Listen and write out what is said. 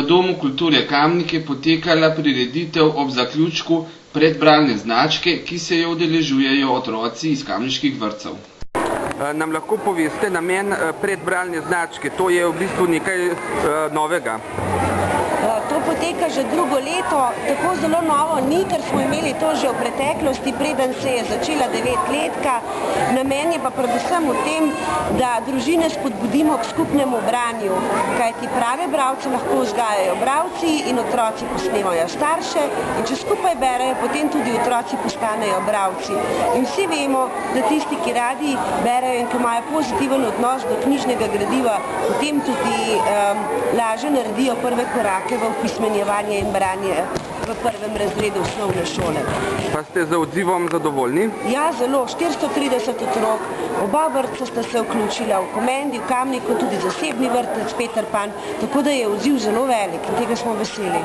Domu kulture Kamnik je potekala prireditev ob zaključku predbralne značke, ki se jo udeležujejo otroci iz kamniških vrtcev. Nam lahko poveste namen predbralne značke? To je v bistvu nekaj novega. To poteka že drugo leto, tako zelo novo ni, ker smo imeli to že v preteklosti, preden se je začela 9-letka. Namen je pa predvsem v tem, da družine spodbudimo k skupnemu branju, kajti prave bralce lahko vzgajajo bralci in otroci posnemajo starše in če skupaj berejo, potem tudi otroci postanejo bralci. In vsi vemo, da tisti, ki radi berejo in ki imajo pozitiven odnos do knjižnega gradiva, potem tudi lažje naredijo prve korake v opismenjevanje in branje v prvem razredu osnovne šole. Pa ste z odzivom zadovoljni? Ja, zelo. 430 otrok, oba vrtca sta se vključila v Komendi, v Kamniku, tudi zasebni vrtec Peter Pan, tako da je odziv zelo velik in tega smo veseli.